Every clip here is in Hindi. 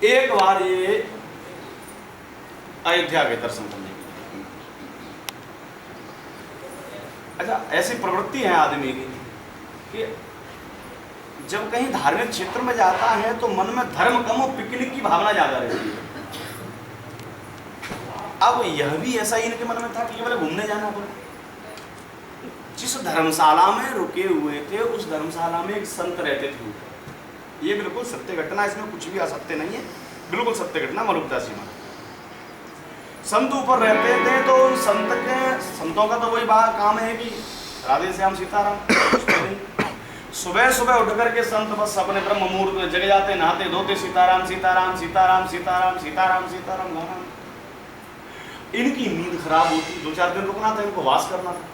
एक बार ये अयोध्या के दर्शन करने के लिए। अच्छा, ऐसी प्रवृत्ति है आदमी की कि जब कहीं धार्मिक क्षेत्र में जाता है तो मन में धर्म कम और पिकनिक की भावना ज्यादा रहती है। अब यह भी ऐसा ही इनके मन में था कि केवल घूमने जाना पड़ा। जिस धर्मशाला में रुके हुए थे उस धर्मशाला में एक संत रहते थे। ये बिल्कुल सत्य घटना, इसमें कुछ भी असत्य नहीं है, बिल्कुल सत्य घटना। मलुकदास जी महाराज संत ऊपर रहते थे तो संतों का तो वही काम है कि राधे श्याम सीताराम। सुबह सुबह उठ करके संत बस अपने ब्रह्म मुहूर्त में जग जाते, नहाते धोते, सीताराम सीताराम सीताराम सीताराम सीताराम सीताराम गाना। इनकी नींद खराब होती, 2-4 दिन रुकना था, इनको वास करना था।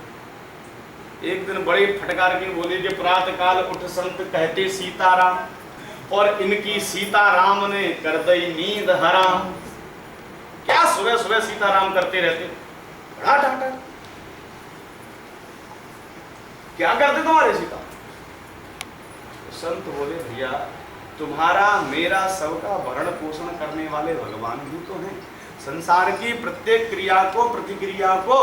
एक दिन बड़े फटकार के बोले कि प्रातः काल उठ संत कहते सीताराम, और इनकी सीताराम ने कर दी नींद हराम। क्या सुबह सुबह सीताराम करते रहते, बड़ा डांटा। क्या करते तुम्हारे सीता? संत बोले भैया तुम्हारा मेरा सबका भरण पोषण करने वाले भगवान ही तो हैं। संसार की प्रत्येक क्रिया को प्रतिक्रिया को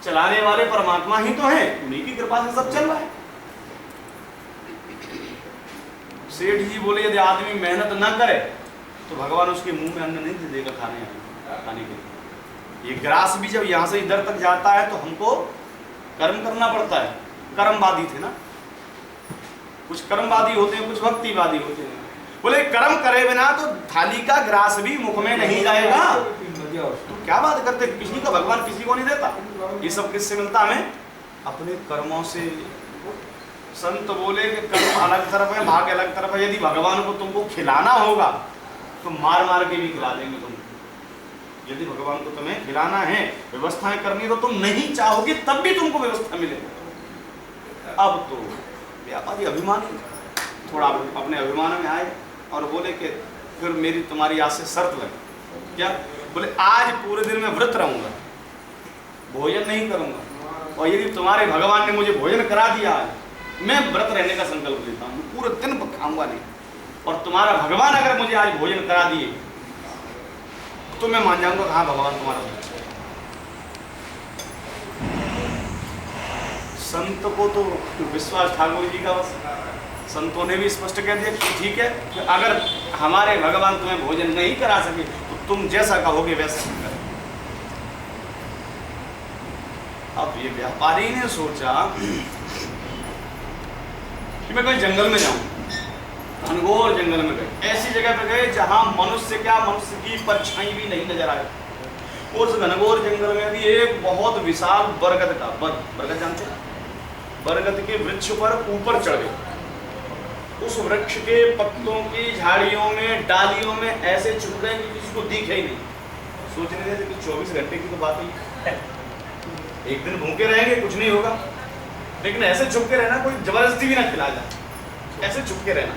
चलाने वाले परमात्मा ही तो हैं, उन्हीं की कृपा से सब चल रहा है। सेठ जी बोले यदि आदमी मेहनत न करे तो भगवान उसके मुंह में अन्न नहीं देगा खाने के लिए। ये ग्रास भी जब यहाँ से इधर तक जाता है तो हमको कर्म करना पड़ता है। कर्मवादी थे ना, कुछ कर्मवादी होते हैं, कुछ भक्तिवादी होते हैं। बोले कर्म करे बिना तो थाली का ग्रास भी मुख में नहीं जाएगा। तो क्या बात करते, किसी को भगवान किसी को नहीं देता। ये सब किससे मिलता हमें? अपने कर्मों से। संत बोले कि कर्म अलग तरफ है, भाग्य अलग तरफ है। यदि भगवान को तुमको खिलाना होगा तो मार मार के भी खिला देंगे तुम। यदि भगवान को तुम्हें खिलाना है, व्यवस्थाएं करनी, तो तुम नहीं चाहोगे तब भी तुमको व्यवस्था मिलेगी। अब तो व्यापारी अभिमानी थोड़ा अपने अभिमान में आए और बोले कि फिर मेरी तुम्हारी आज से शर्त लगी। क्या? बोले आज पूरे दिन में व्रत रहूंगा, भोजन नहीं करूंगा, और यदि तुम्हारे भगवान ने मुझे भोजन करा दिया है, मैं व्रत रहने का संकल्प लेता हूँ, पूरे दिन खाऊंगा नहीं, और तुम्हारा भगवान अगर मुझे आज भोजन करा दिए तो मैं मान जाऊंगा हाँ भगवान तुम्हारा। संत को तो विश्वास ठाकुर जी का, बस संतों ने भी स्पष्ट कह दिया कि ठीक है, अगर हमारे भगवान तुम्हें भोजन नहीं करा सके तो तुम जैसा कहोगे वैसा करें। अब ये व्यापारी ने सोचा कि मैं कहीं जंगल में जाऊं, घनघोर जंगल में गए, ऐसी जगह पे गए जहां मनुष्य की परछाई भी नहीं नजर आए। उस घनघोर जंगल में भी एक बहुत विशाल बरगद का, बरगद जानते हैं, बरगद के वृक्ष पर ऊपर चढ़ गए। उस वृक्ष के पत्तों की झाड़ियों में, डालियों में ऐसे छुप गए कि किसी को दिखे ही नहीं। सोचने थे कि 24 घंटे की तो बात ही है, एक दिन भूखे रहेंगे कुछ नहीं होगा, लेकिन ऐसे छुप के रहना, कोई जबरदस्ती भी ना खिला जाए, ऐसे छुप के रहना।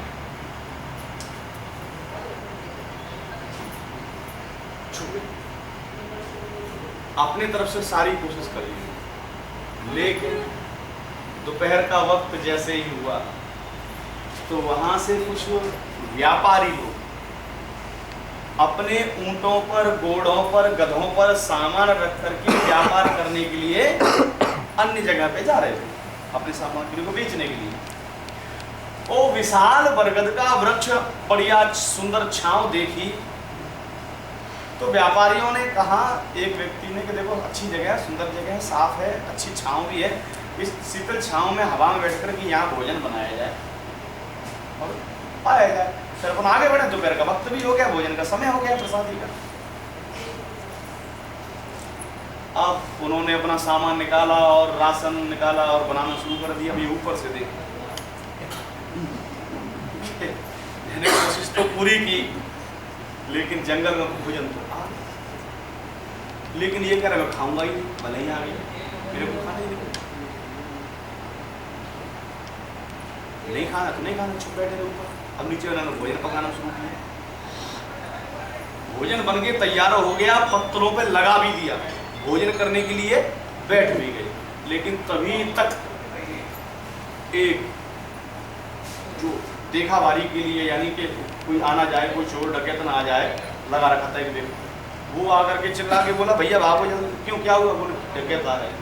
अपनी तरफ से सारी कोशिश करी, लेकिन दोपहर का वक्त जैसे ही हुआ तो वहां से कुछ व्यापारी लोग अपने ऊंटों पर, घोड़ों पर, गधों पर सामान रख करके व्यापार करने के लिए अन्य जगह पे जा रहे थे, अपने सामग्री को बेचने के लिए। वो विशाल बरगद का वृक्ष, बढ़िया सुंदर छांव देखी तो व्यापारियों ने कहा, एक व्यक्ति ने कि देखो अच्छी जगह है, सुंदर जगह है, साफ है, अच्छी छांव भी है, इस शीतल छांव में हवा में बैठ कर के यहाँ भोजन बनाया जाए और पाया जाए। फिर अपन आगे बढ़े, दोपहर का वक्त भी हो गया, भोजन का समय हो गया, प्रसादी का। अब उन्होंने अपना सामान निकाला और राशन निकाला और बनाना शुरू कर दिया। अभी ऊपर से देख कोशिश तो पूरी की, लेकिन जंगल में भोजन तो आ, लेकिन ये कह रहा मैं खाऊंगा ही नहीं, भले ही आ गई, मेरे को खाना ही नहीं खाना, तो नहीं खाना, छुप बैठे ऊपर। अब नीचे उन्होंने भोजन पकाना शुरू किया। भोजन बन के तैयार हो गया, पत्थरों पे लगा भी दिया, भोजन करने के लिए बैठ भी गए। लेकिन तभी तक एक जो देखा बारी के लिए, यानी कि कोई आना जाए, कोई चोर डकैत ना आ जाए, लगा रखा था एक देखो। वो आकर के चिल्ला के बोला भैया भागो जल्दी। क्यों, क्या हुआ? बोले डकैत आ रहे हैं,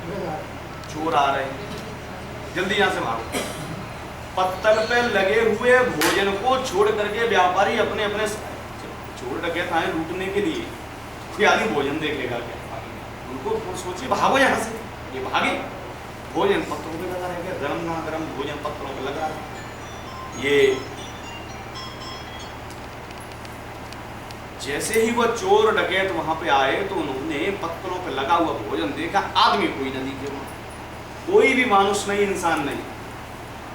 चोर आ रहे हैं, जल्दी यहाँ से भागो। पत्तल पे लगे हुए भोजन को छोड़ करके व्यापारी अपने अपने, चोर डकैत आए लूटने के लिए, कोई आदमी भोजन देखेगा क्या? उनको सोचिए भागो यहाँ से, ये भागे। भोजन पत्तलों पे लगा रह गया, गरम ना गरम भोजन पत्तलों पे लगा। ये जैसे ही वह चोर डकैत वहां पे आए तो उन्होंने पत्तलों पे लगा हुआ भोजन देखा, आदमी कोई न दिखे वहां, कोई भी मानुष नहीं, इंसान नहीं,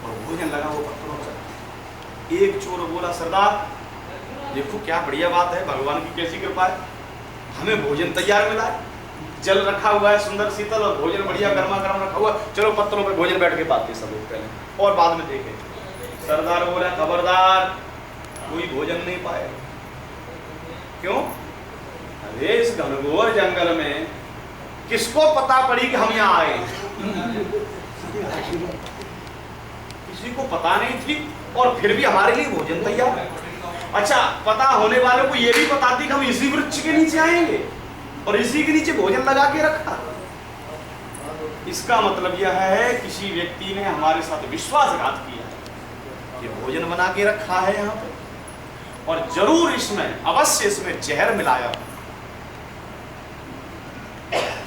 और भोजन लगा हुआ पत्तलों पे। एक चोर बोला सरदार देखो क्या बढ़िया बात है, भगवान की कैसी कृपा है, हमें भोजन तैयार मिला है, जल रखा हुआ है सुंदर शीतल और भोजन बढ़िया गर्मा गर्म रखा हुआ, चलो पत्तलों पे भोजन बैठ के पाते सब लोग पहले और बाद में देखें। सरदार बोला खबरदार, कोई भोजन नहीं पाए। क्यों? अरे इस घनघोर जंगल में किसको पता पड़ी कि हम यहाँ आए? किसी को पता नहीं थी, और फिर भी हमारे लिए भोजन तैयार। अच्छा, पता होने वालों को यह भी पता थी कि हम इसी वृक्ष के नीचे आएंगे और इसी के नीचे भोजन लगा के रखा। इसका मतलब यह है किसी व्यक्ति ने हमारे साथ विश्वासघात किया है, ये भोजन बना के रखा है यहाँ पे, और जरूर इसमें अवश्य इसमें जहर मिलाया,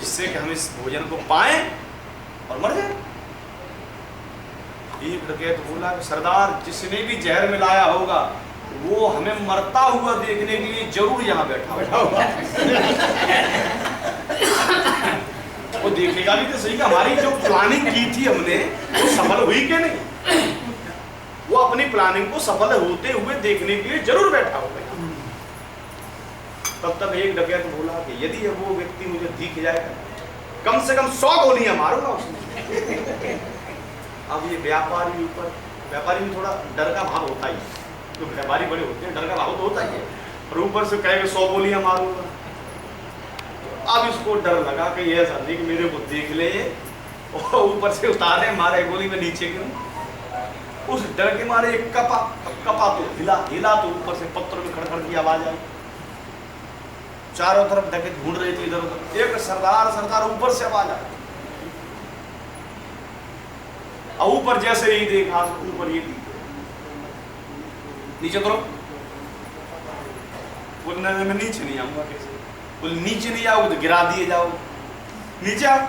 जिससे कि हम इस भोजन को पाएं और मर जाए। एक डकैत बोला कि सरदार जिसने भी जहर मिलाया होगा वो हमें मरता हुआ देखने के लिए जरूर यहाँ बैठा होगा। वो देखेगा भी तो सही कि हमारी जो प्लानिंग की थी हमने वो सफल हुई कि नहीं। वो अपनी प्लानिंग को सफल होते हुए देखने के लिए जरूर बैठा होगा। तब तक एक डकैत बोला कि यदि वो व्यक्ति मुझे दिख जाएगा कम से कम 100 गोलियां मारूंगा उसने। अब ये व्यापारी में थोड़ा डर का भाव होता ही, तो व्यापारी बड़े होते हैं, डर का भाव तो होता ही है, और ऊपर से कहेगा 100 गोलियां मारूंगा। अब इसको डर लगा कि ये ऐसा नहीं कि मेरे को देख ले और ऊपर से उतारे मारे गोली में नीचे गिरूं। उस डर के मारे एक कपा तो हिला तो ऊपर से पत्थर में खड़खड़ की आवाज आई। चारों तरफ डकैत ढूंढ रहे थे इधर उधर, एक सरदार ऊपर से आवाज आई। और ऊपर जैसे ही देखा ऊपर ये नीचे करो। बोलने में नीचे नहीं आऊंगा कैसे? बोले नीचे नहीं आओगे तो गिरा दिए जाओ, नीचे आओ,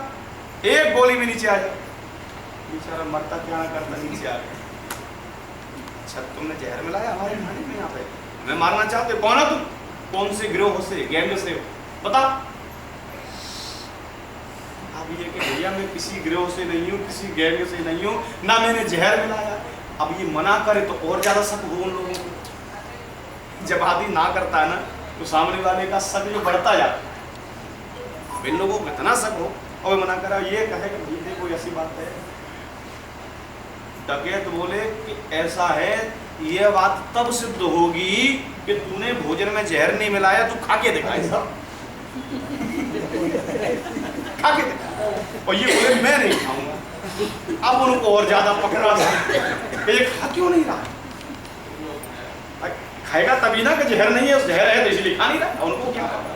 एक गोली में नीचे आ जाओ। बेचारा मरता क्या ना करता नीचे आ गया। अच्छा तुमने जहर मिलाया हमारे खाने में, यहाँ पे हमें मारना चाहते, कौन हो तुम? कौन से गिरोह से, गैंग से हो? बता। अब ये कि भैया मैं किसी गिरोह से नहीं हूँ, किसी गैंग से नहीं हूँ, ना मैंने जहर मिलाया। अब ये मना करे तो और ज्यादा शक हो उन लोगों को। जब आदमी ना करता है ना तो सामने वाले का शक जो बढ़ता जाता है। इन लोगों को इतना शक हो और मना करा, ये कहे कि भाई देखो ऐसी बात है। डकैत बोले कि ऐसा है, ये बात तब सिद्ध होगी कि तूने भोजन में जहर नहीं मिलाया, तू खा के दिखा ऐसा। खा के दिखा। और ये बोले मैं नहीं खाऊंगा। अब उनको और ज्यादा पकड़ा, ये खा क्यों नहीं रहा? खाएगा तभी ना कि जहर नहीं है, जहर है तो इसलिए खा नहीं रहा। उनको क्या पता?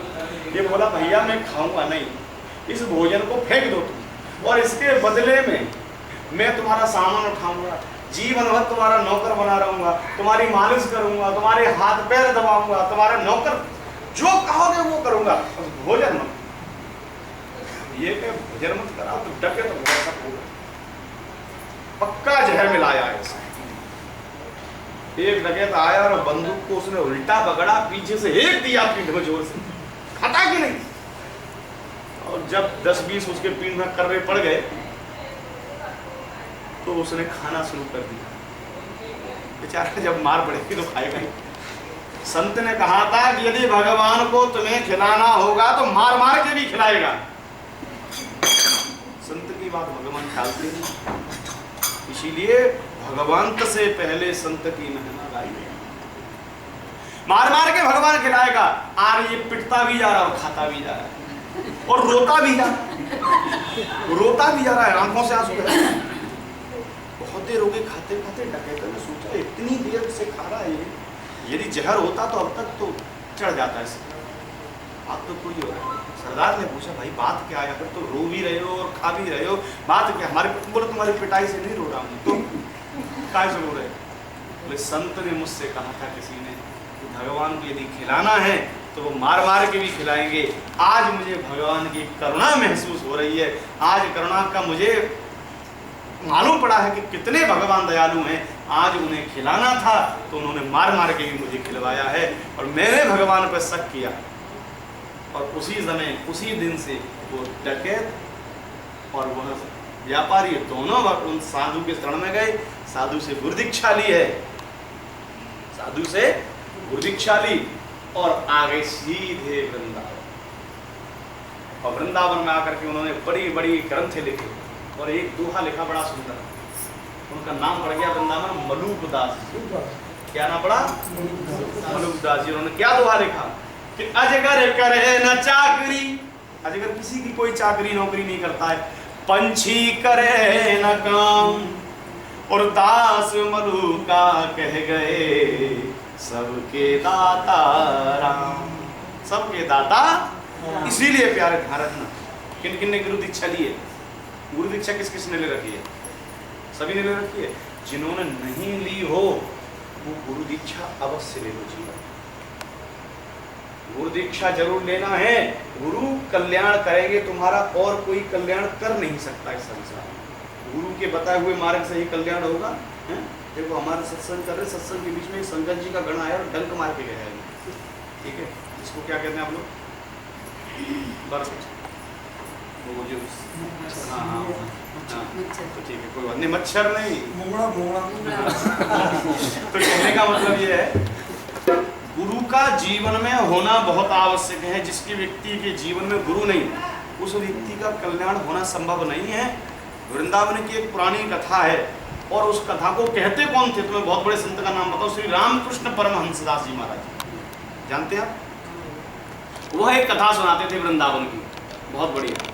ये बोला भैया मैं खाऊंगा नहीं, इस भोजन को फेंक दो तुम, और इसके बदले में मैं तुम्हारा सामान उठाऊंगा, जीवन भर तुम्हारा नौकर बना रहूंगा, तुम्हारी मालिश करूंगा, तुम्हारे हाथ पैर दबाऊंगा, तुम्हारा नौकर जो कहोगे वो करूंगा, भोजन मत। ये कि भोजन मत करा तो डके तो ऐसा होगा। पक्का जहर मिलाया है इसने। एक डकैत आया और बंदूक को उसने उल्टा पकड़ा, पीछे से एक दिया पीठ में जोर से, खाता कि नहीं। और जब 10-20 उसके पीठ में कर्रे पड़ गए तो उसने खाना शुरू कर दिया। बेचारा जब मार पड़ेगी तो खाएगा ही। संत ने कहा था कि यदि भगवान को तुम्हें खिलाना होगा तो मार मार के भी खिलाएगा। संत की बात भगवान टालते नहीं, इसीलिए भगवंत से पहले संत की महिमा गाई। मार मार के भगवान खिलाएगा। आर ये पिटता भी जा रहा और खाता भी जा रहा है और रोता भी जा रहा है, आंखों से आंसू। बहुत देर हो गई खाते खाते। डकैत ने सोचा तो इतनी देर से खा रहा है ये, यदि जहर होता तो अब तक तो चढ़ जाता है इसका। आप तो कोई हो रहा है। सरदार ने पूछा भाई बात क्या है, अगर तो रो भी रहे हो और खा भी रहे हो, बात क्या? हमारे बोले तुम्हारी पिटाई से नहीं रो रहा हूँ, तो काय से रो रहे? बोले संत ने मुझसे कहा था किसी ने कि भगवान को यदि खिलाना है तो वो मार मार के भी खिलाएंगे। आज मुझे भगवान की करुणा महसूस हो रही है, आज करुणा का मुझे मालूम पड़ा है कि कितने भगवान दयालु हैं। आज उन्हें खिलाना था तो उन्होंने मार मार के भी मुझे खिलवाया है, और मैंने भगवान पर शक किया। और उसी समय उसी दिन से वो डकैत और वह व्यापारी दोनों उन साधु के शरण में गए, साधु से गुरुदीक्षा ली है, साधु से गुरुदीक्षा ली और आगे सीधे वृंदावन। और वृंदावन में आकर के उन्होंने बड़ी बड़ी ग्रंथें लिखे और एक दोहा लिखा बड़ा सुंदर। उनका नाम पड़ गया वृंदावन मलूकदास। क्या नाम पड़ा? मलूकदास जी। उन्होंने क्या दोहा लिखा कि अजगर करे न चाकरी, अजगर किसी की कोई चाकरी नौकरी नहीं करता है, पंछी करे न काम, और दास मलूका कह गए सबके दाता राम। सबके दाता, इसीलिए प्यारे ध्यान रखना, किन किन ने गुरु दीक्षा ली है? गुरु दीक्षा किस किस ने ले रखी है? सभी ने ले रखी है। जिन्होंने नहीं ली हो वो गुरु दीक्षा अवश्य ले लो जीवन। गुरु दीक्षा जरूर लेना है। गुरु कल्याण करेंगे तुम्हारा, और कोई कल्याण कर नहीं सकता इस संसार में। गुरु के बताए हुए मार्ग से ही कल्याण होगा। देखो हमारे सत्संग कर रहे, सत्संग के बीच में संगत जी का गण आया और डंक मार के गया है। ठीक है, इसको क्या कहते हैं आप लोग? बर्फ। वो जो हाँ हाँ तो ठीक है, कोई बात नहीं, मच्छर नहीं, तो कहने का मतलब ये है गुरु का जीवन में होना बहुत आवश्यक है। जिसके व्यक्ति के जीवन में गुरु नहीं, उस व्यक्ति का कल्याण होना संभव नहीं है। वृंदावन की एक पुरानी कथा है, और उस कथा को कहते कौन थे? तुम्हें बहुत बड़े संत का नाम बताओ, श्री रामकृष्ण परमहंसदास जी महाराज। जानते हैं आप? वह एक कथा सुनाते थे वृंदावन की, बहुत बढ़िया।